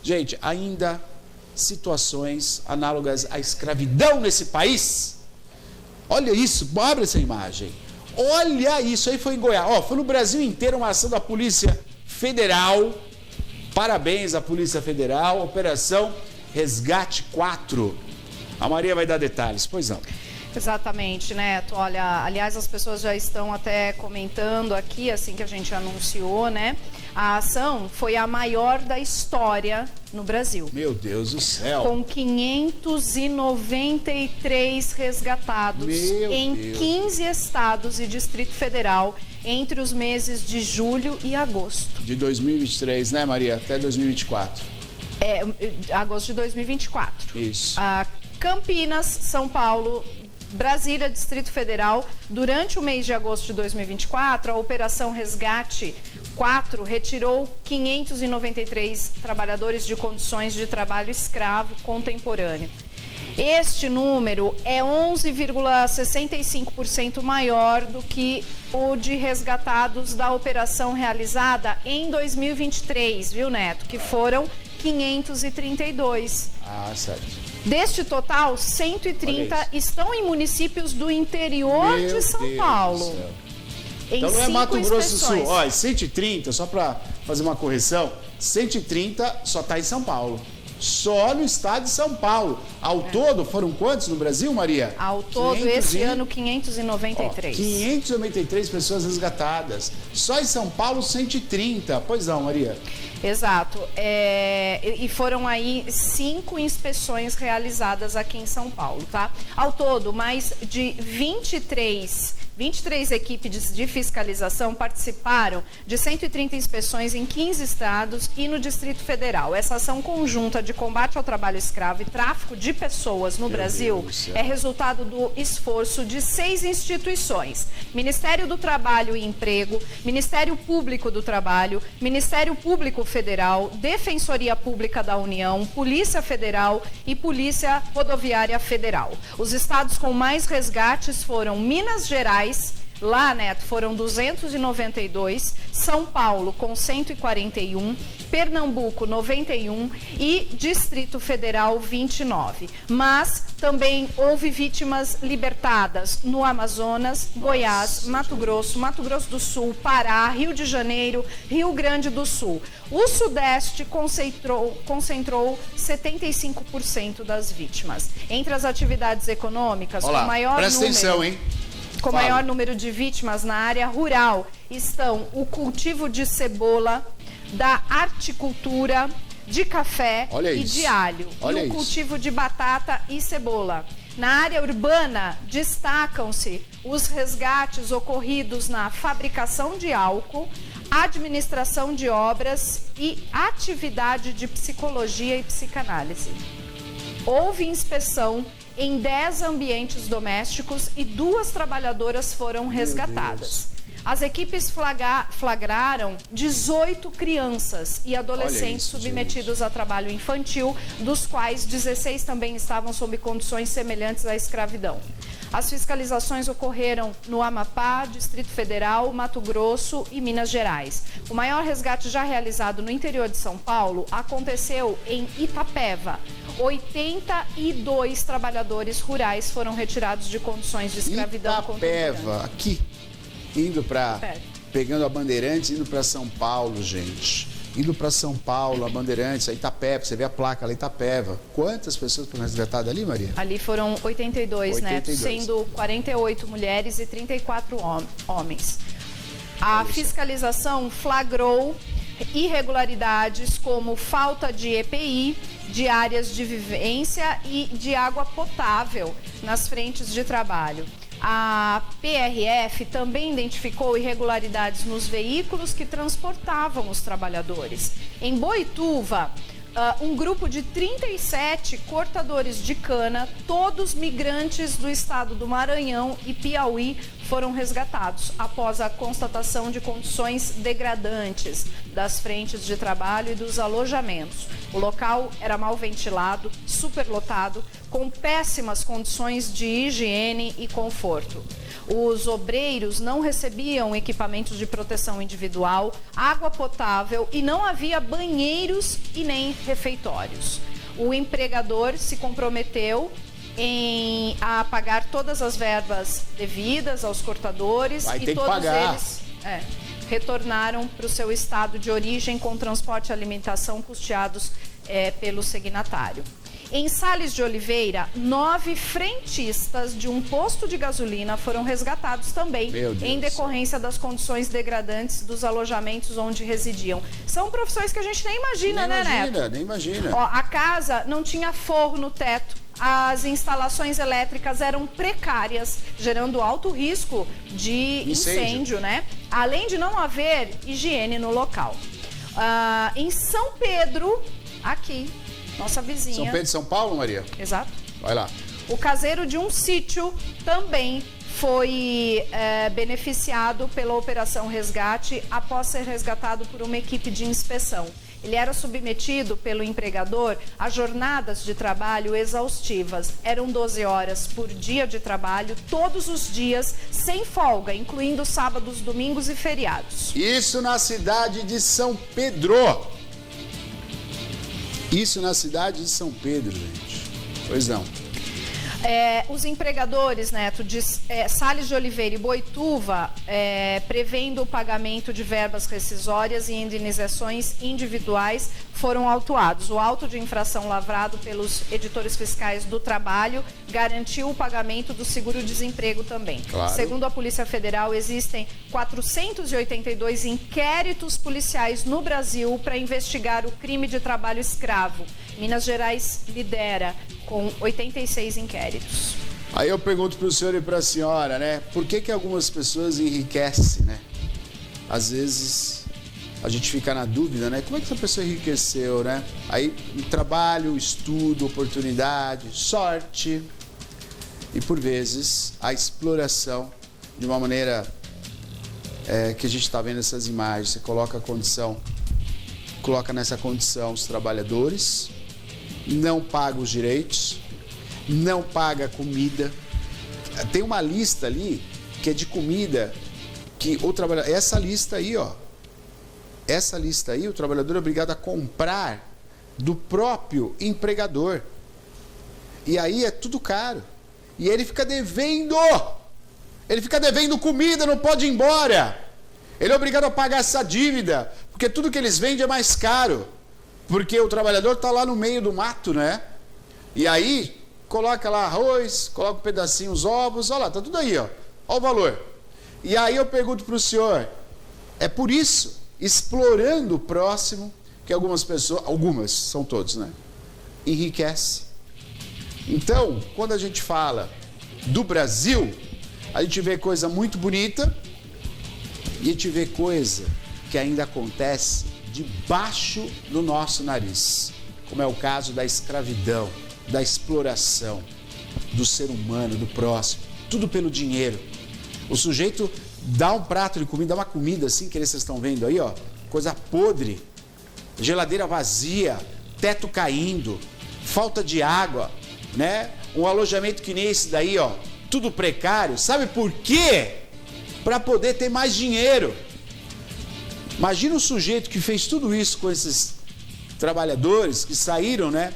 Gente, ainda situações análogas à escravidão nesse país. Olha isso, abre essa imagem. Olha isso, aí foi em Goiás. Ó, foi no Brasil inteiro uma ação da Polícia Federal. Parabéns à Polícia Federal, Operação Resgate 4. A Maria vai dar detalhes, pois não. Exatamente, Neto. Olha, aliás, as pessoas já estão até comentando aqui, assim que a gente anunciou, né? A ação foi a maior da história no Brasil. Meu Deus do céu. Com 593 resgatados em 15 estados e Distrito Federal entre os meses de julho e agosto. De 2023, né, Maria? Até 2024. Agosto de 2024. Isso. Campinas, São Paulo, Brasília, Distrito Federal. Durante o mês de agosto de 2024, a Operação Resgate 4 retirou 593 trabalhadores de condições de trabalho escravo contemporâneo. Este número é 11,65% maior do que o de resgatados da operação realizada em 2023, viu, Neto? Que foram 532. Certo. Deste total, 130 estão em municípios do interior de São Paulo. Então não é Mato Grosso do Sul. Ó, 130, só para fazer uma correção, 130 só está em São Paulo. Só no estado de São Paulo. Ao todo, foram quantos no Brasil, Maria? Ao todo, esse ano, 593. 593 pessoas resgatadas. Só em São Paulo, 130. Pois não, Maria. Exato. E foram aí 5 inspeções realizadas aqui em São Paulo, tá? Ao todo, mais de 23 equipes de fiscalização participaram de 130 inspeções em 15 estados e no Distrito Federal. Essa ação conjunta de combate ao trabalho escravo e tráfico de pessoas no Brasil é resultado do esforço de 6 instituições: Ministério do Trabalho e Emprego, Ministério Público do Trabalho, Ministério Público Federal, Defensoria Pública da União, Polícia Federal e Polícia Rodoviária Federal. Os estados com mais resgates foram Minas Gerais. Lá, Neto, foram 292, São Paulo com 141, Pernambuco 91 e Distrito Federal 29. Mas também houve vítimas libertadas no Amazonas, Goiás, Mato Grosso do Sul, Pará, Rio de Janeiro, Rio Grande do Sul. O Sudeste concentrou 75% das vítimas. Entre as atividades econômicas, Olá, o maior presta número... atenção, hein? Com o maior número de vítimas na área rural estão o cultivo de cebola, da horticultura, de café e de alho. E o cultivo de batata e cebola. Na área urbana, destacam-se os resgates ocorridos na fabricação de álcool, administração de obras e atividade de psicologia e psicanálise. Houve inspeção em 10 ambientes domésticos e 2 trabalhadoras foram resgatadas. As equipes flagraram 18 crianças e adolescentes submetidos a trabalho infantil, dos quais 16 também estavam sob condições semelhantes à escravidão. As fiscalizações ocorreram no Amapá, Distrito Federal, Mato Grosso e Minas Gerais. O maior resgate já realizado no interior de São Paulo aconteceu em Itapeva. 82 trabalhadores rurais foram retirados de condições de escravidão contemporânea. Itapeva, aqui, pegando a Bandeirantes, indo para São Paulo, gente. Indo para São Paulo, a Bandeirantes, a Itapeva, você vê a placa lá, Itapeva. Quantas pessoas foram resgatadas ali, Maria? Ali foram 82, Neto, sendo 48 mulheres e 34 homens. A fiscalização flagrou irregularidades como falta de EPI, de áreas de vivência e de água potável nas frentes de trabalho. A PRF também identificou irregularidades nos veículos que transportavam os trabalhadores. Em Boituva, um grupo de 37 cortadores de cana, todos migrantes do estado do Maranhão e Piauí, foram resgatados após a constatação de condições degradantes das frentes de trabalho e dos alojamentos. O local era mal ventilado, superlotado, com péssimas condições de higiene e conforto. Os obreiros não recebiam equipamentos de proteção individual, água potável e não havia banheiros e nem refeitórios. O empregador se comprometeu a pagar todas as verbas devidas aos cortadores e todos eles retornaram para o seu estado de origem com transporte e alimentação custeados pelo signatário. Em Sales de Oliveira, 9 frentistas de um posto de gasolina foram resgatados também em decorrência das condições degradantes dos alojamentos onde residiam. São profissões que a gente nem imagina, né, Neto? Nem imagina. Ó, a casa não tinha forro no teto, as instalações elétricas eram precárias, gerando alto risco de incêndio, né? Além de não haver higiene no local. Em São Pedro, aqui, nossa vizinha. São Pedro, São Paulo, Maria? Exato. Vai lá. O caseiro de um sítio também foi beneficiado pela Operação Resgate após ser resgatado por uma equipe de inspeção. Ele era submetido pelo empregador a jornadas de trabalho exaustivas. Eram 12 horas por dia de trabalho, todos os dias, sem folga, incluindo sábados, domingos e feriados. Isso na cidade de São Pedro. Isso na cidade de São Pedro, gente. Pois não. Os empregadores, Neto, de Sales de Oliveira e Boituva, prevendo o pagamento de verbas rescisórias e indenizações individuais, foram autuados. O auto de infração lavrado pelos editores fiscais do trabalho garantiu o pagamento do seguro-desemprego também. Claro. Segundo a Polícia Federal, existem 482 inquéritos policiais no Brasil para investigar o crime de trabalho escravo. Minas Gerais lidera com 86 inquéritos. Aí eu pergunto para o senhor e para a senhora, né? Por que algumas pessoas enriquecem, né? Às vezes a gente fica na dúvida, né? Como é que essa pessoa enriqueceu, né? Aí trabalho, estudo, oportunidade, sorte e por vezes a exploração de uma maneira que a gente está vendo essas imagens. Você coloca nessa condição os trabalhadores, não paga os direitos, não paga comida. Tem uma lista ali que é de comida que o trabalhador... Essa lista aí, ó. Essa lista aí, o trabalhador é obrigado a comprar do próprio empregador. E aí é tudo caro. E ele fica devendo. Ele fica devendo comida, não pode ir embora. Ele é obrigado a pagar essa dívida, porque tudo que eles vendem é mais caro. Porque o trabalhador está lá no meio do mato, né? E aí, coloca lá arroz, coloca um pedacinho, os ovos, olha lá, tá tudo aí, ó. Olha o valor. E aí eu pergunto para o senhor, é por isso, explorando o próximo, que algumas pessoas, são todos, né? Enriquece. Então, quando a gente fala do Brasil, a gente vê coisa muito bonita e a gente vê coisa que ainda acontece debaixo do nosso nariz, como é o caso da escravidão, da exploração do ser humano, do próximo, tudo pelo dinheiro. O sujeito dá um prato de comida, dá uma comida assim, que vocês estão vendo aí, ó, coisa podre, geladeira vazia, teto caindo, falta de água, né? Um alojamento que nem esse daí, ó, tudo precário. Sabe por quê? Para poder ter mais dinheiro. Imagina o sujeito que fez tudo isso com esses trabalhadores que saíram, né,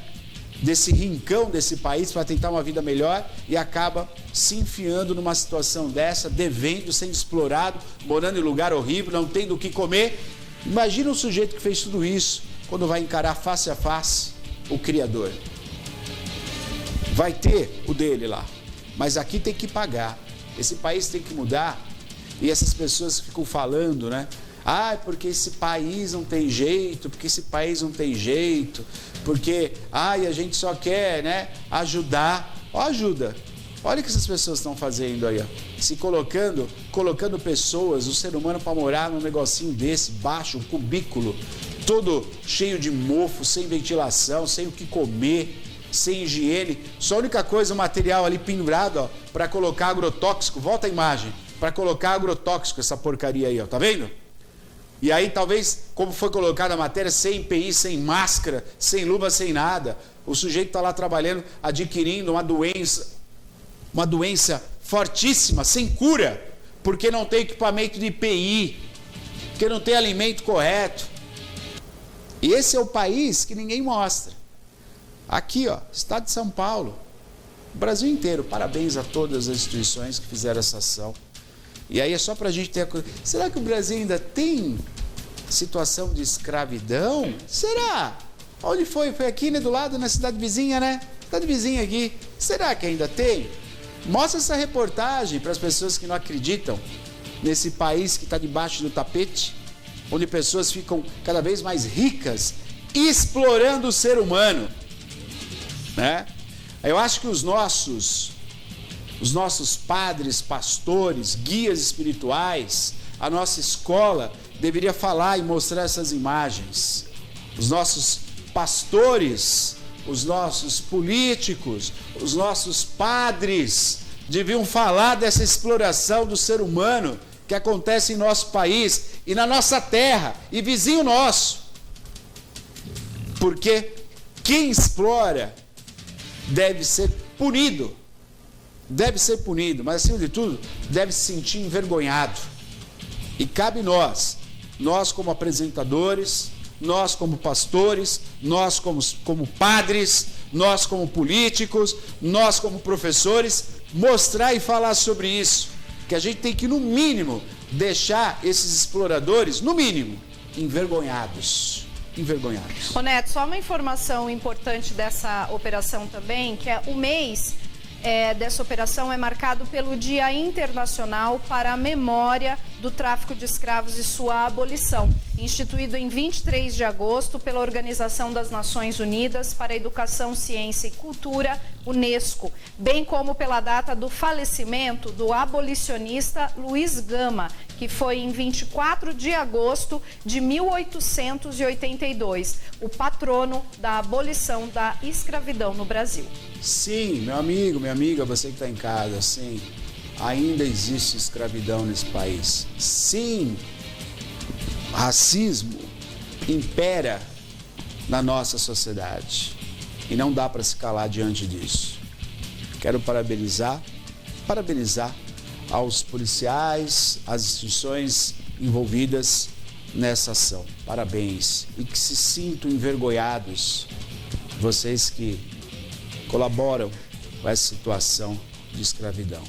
desse rincão desse país para tentar uma vida melhor e acaba se enfiando numa situação dessa, devendo, sendo explorado, morando em lugar horrível, não tendo o que comer. Imagina o sujeito que fez tudo isso quando vai encarar face a face o Criador. Vai ter o dele lá, mas aqui tem que pagar. Esse país tem que mudar. E essas pessoas ficam falando, né? Ah, porque esse país não tem jeito, porque esse país não tem jeito, porque, a gente só quer, né, ajudar. Ó, ajuda. Olha o que essas pessoas estão fazendo aí, ó. Se colocando pessoas, o ser humano para morar num negocinho desse, baixo, um cubículo, todo cheio de mofo, sem ventilação, sem o que comer, sem higiene. Só a única coisa, o material ali pendurado, ó, para colocar agrotóxico. Volta a imagem. Para colocar agrotóxico, essa porcaria aí, ó. Tá vendo? E aí, talvez, como foi colocada a matéria, sem EPI, sem máscara, sem luva, sem nada. O sujeito está lá trabalhando, adquirindo uma doença fortíssima, sem cura, porque não tem equipamento de IPI, porque não tem alimento correto. E esse é o país que ninguém mostra. Aqui, ó, Estado de São Paulo, o Brasil inteiro, parabéns a todas as instituições que fizeram essa ação. E aí é só para a gente ter a coisa. Será que o Brasil ainda tem situação de escravidão? Será? Onde foi? Foi aqui, né, do lado, na cidade vizinha, né? Cidade vizinha aqui. Será que ainda tem? Mostra essa reportagem para as pessoas que não acreditam nesse país que está debaixo do tapete, onde pessoas ficam cada vez mais ricas, explorando o ser humano, né? Eu acho que os nossos padres, pastores, guias espirituais, a nossa escola deveria falar e mostrar essas imagens. Os nossos pastores, os nossos políticos, os nossos padres deviam falar dessa exploração do ser humano que acontece em nosso país e na nossa terra e vizinho nosso. Porque quem explora deve ser punido, mas acima de tudo, deve se sentir envergonhado. E cabe nós como apresentadores, nós como pastores, nós como padres, nós como políticos, nós como professores, mostrar e falar sobre isso, que a gente tem que, no mínimo, deixar esses exploradores, no mínimo, envergonhados. Ô Neto, só uma informação importante dessa operação também, que é o mês dessa operação é marcado pelo Dia Internacional para a Memória do Tráfico de Escravos e sua abolição, instituído em 23 de agosto pela Organização das Nações Unidas para a Educação, Ciência e Cultura, UNESCO, bem como pela data do falecimento do abolicionista Luiz Gama, que foi em 24 de agosto de 1882, o patrono da abolição da escravidão no Brasil. Sim, meu amigo, minha amiga, você que está em casa, sim, ainda existe escravidão nesse país. Sim, racismo impera na nossa sociedade e não dá para se calar diante disso. Quero parabenizar aos policiais, às instituições envolvidas nessa ação. Parabéns. E que se sintam envergonhados, vocês que colaboram com essa situação de escravidão.